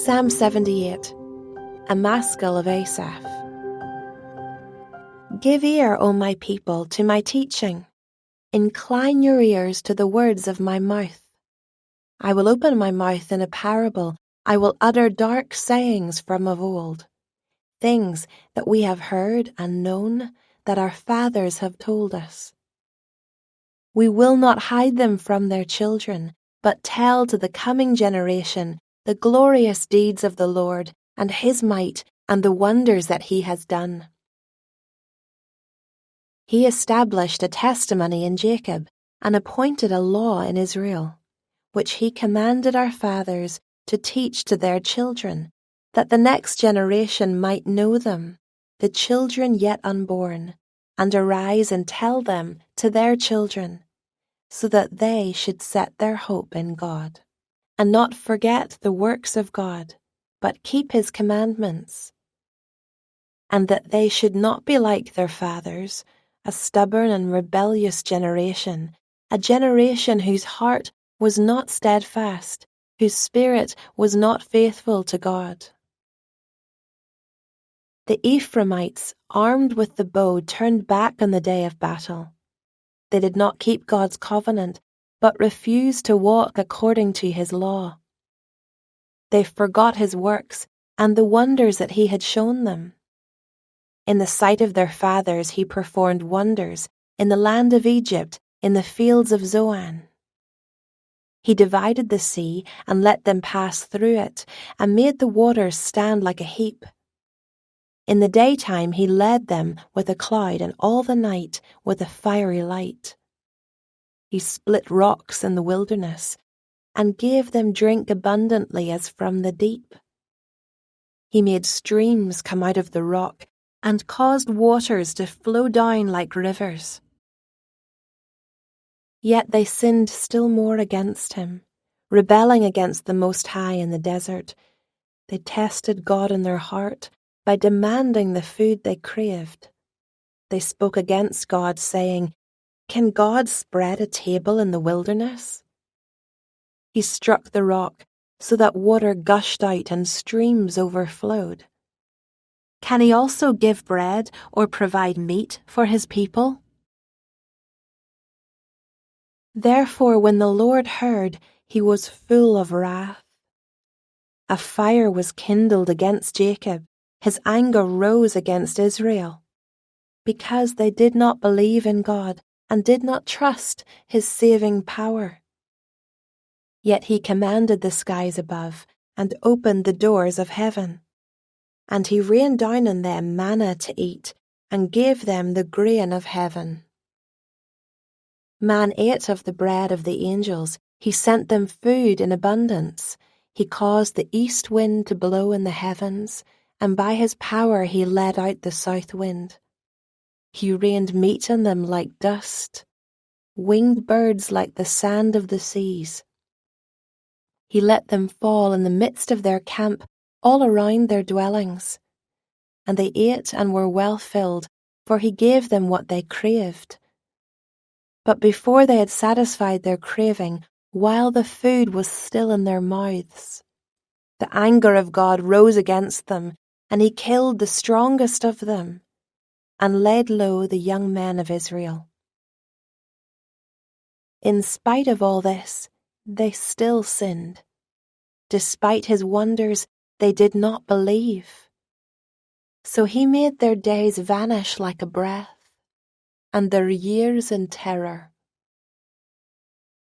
Psalm 78, a Maskil of Asaph. Give ear, O my people, to my teaching. Incline your ears to the words of my mouth. I will open my mouth in a parable. I will utter dark sayings from of old, things that we have heard and known, that our fathers have told us. We will not hide them from their children, but tell to the coming generation the glorious deeds of the Lord and his might and the wonders that he has done. He established a testimony in Jacob and appointed a law in Israel, which he commanded our fathers to teach to their children, that the next generation might know them, the children yet unborn, and arise and tell them to their children, so that they should set their hope in God, and not forget the works of God, but keep his commandments, and that they should not be like their fathers, a stubborn and rebellious generation, a generation whose heart was not steadfast, whose spirit was not faithful to God. The Ephraimites, armed with the bow, turned back on the day of battle. They did not keep God's covenant, but refused to walk according to his law. They forgot his works and the wonders that he had shown them. In the sight of their fathers he performed wonders in the land of Egypt, in the fields of Zoan. He divided the sea and let them pass through it, and made the waters stand like a heap. In the daytime he led them with a cloud, and all the night with a fiery light. He split rocks in the wilderness, and gave them drink abundantly as from the deep. He made streams come out of the rock, and caused waters to flow down like rivers. Yet they sinned still more against him, rebelling against the Most High in the desert. They tested God in their heart by demanding the food they craved. They spoke against God, saying, "Can God spread a table in the wilderness?" He struck the rock so that water gushed out and streams overflowed. Can he also give bread or provide meat for his people? Therefore, when the Lord heard, he was full of wrath. A fire was kindled against Jacob. His anger rose against Israel, because they did not believe in God and did not trust his saving power. Yet he commanded the skies above and opened the doors of heaven. And he rained down on them manna to eat, and gave them the grain of heaven. Man ate of the bread of the angels. He sent them food in abundance. He caused the east wind to blow in the heavens, and by his power he led out the south wind. He rained meat on them like dust, winged birds like the sand of the seas. He let them fall in the midst of their camp, all around their dwellings. And they ate and were well filled, for he gave them what they craved. But before they had satisfied their craving, while the food was still in their mouths, the anger of God rose against them, and he killed the strongest of them, and laid low the young men of Israel. In spite of all this, they still sinned. Despite his wonders, they did not believe. So he made their days vanish like a breath, and their years in terror.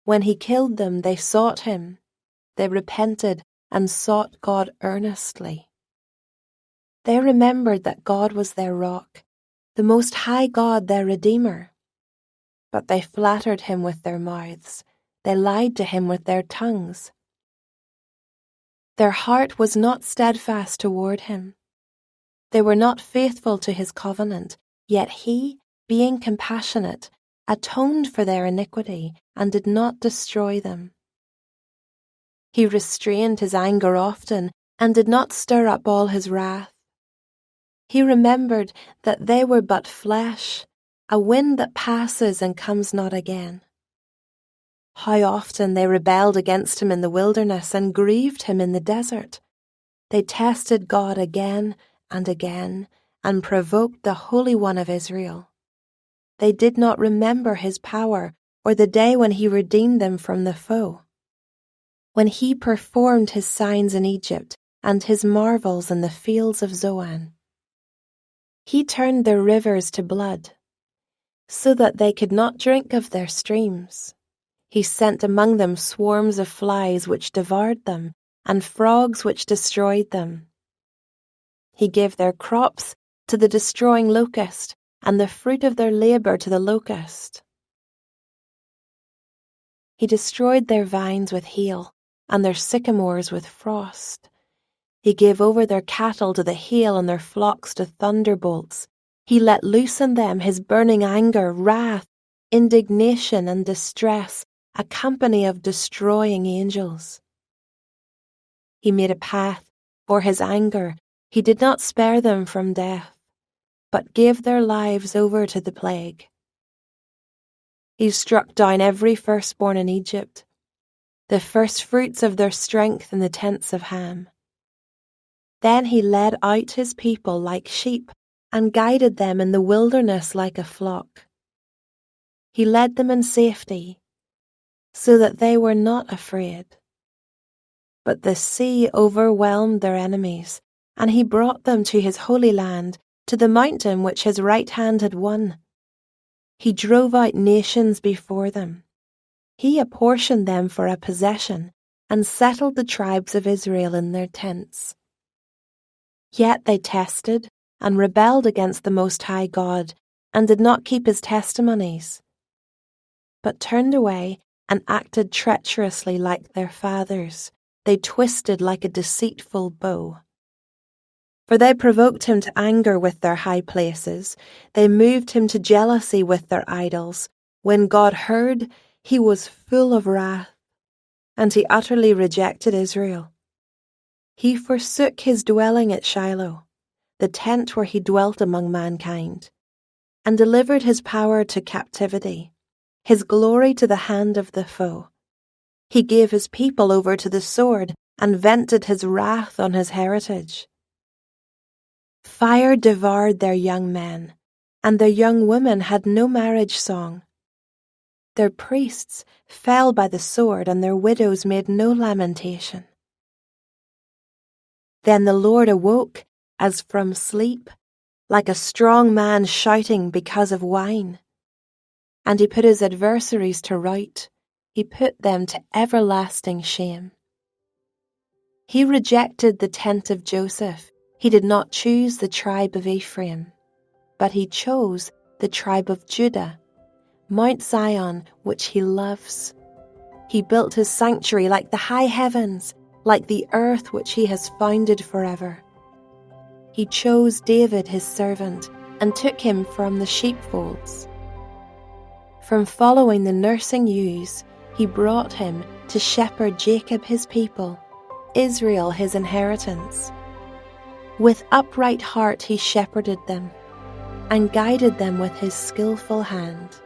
When he killed them, they sought him. They repented and sought God earnestly. They remembered that God was their rock, the Most High God their Redeemer. But they flattered him with their mouths. They lied to him with their tongues. Their heart was not steadfast toward him. They were not faithful to his covenant, yet he, being compassionate, atoned for their iniquity and did not destroy them. He restrained his anger often and did not stir up all his wrath. He remembered that they were but flesh, a wind that passes and comes not again. How often they rebelled against him in the wilderness and grieved him in the desert. They tested God again and again and provoked the Holy One of Israel. They did not remember his power or the day when he redeemed them from the foe, when he performed his signs in Egypt and his marvels in the fields of Zoan. He turned their rivers to blood, so that they could not drink of their streams. He sent among them swarms of flies which devoured them, and frogs which destroyed them. He gave their crops to the destroying locust, and the fruit of their labor to the locust. He destroyed their vines with hail, and their sycamores with frost. He gave over their cattle to the hail and their flocks to thunderbolts. He let loose on them his burning anger, wrath, indignation, and distress, a company of destroying angels. He made a path for his anger. He did not spare them from death, but gave their lives over to the plague. He struck down every firstborn in Egypt, the first fruits of their strength in the tents of Ham. Then he led out his people like sheep and guided them in the wilderness like a flock. He led them in safety, so that they were not afraid. But the sea overwhelmed their enemies, and he brought them to his holy land, to the mountain which his right hand had won. He drove out nations before them. He apportioned them for a possession, and settled the tribes of Israel in their tents. Yet they tested and rebelled against the Most High God, and did not keep his testimonies, but turned away and acted treacherously like their fathers. They twisted like a deceitful bow. For they provoked him to anger with their high places. They moved him to jealousy with their idols. When God heard, he was full of wrath, and he utterly rejected Israel. He forsook his dwelling at Shiloh, the tent where he dwelt among mankind, and delivered his power to captivity, his glory to the hand of the foe. He gave his people over to the sword and vented his wrath on his heritage. Fire devoured their young men, and their young women had no marriage song. Their priests fell by the sword, and their widows made no lamentation. Then the Lord awoke as from sleep, like a strong man shouting because of wine. And he put his adversaries to rout. He put them to everlasting shame. He rejected the tent of Joseph. He did not choose the tribe of Ephraim, but he chose the tribe of Judah, Mount Zion, which he loves. He built his sanctuary like the high heavens, like the earth which he has founded forever. He chose David his servant, and took him from the sheepfolds. From following the nursing ewes, he brought him to shepherd Jacob his people, Israel his inheritance. With upright heart he shepherded them, and guided them with his skillful hand.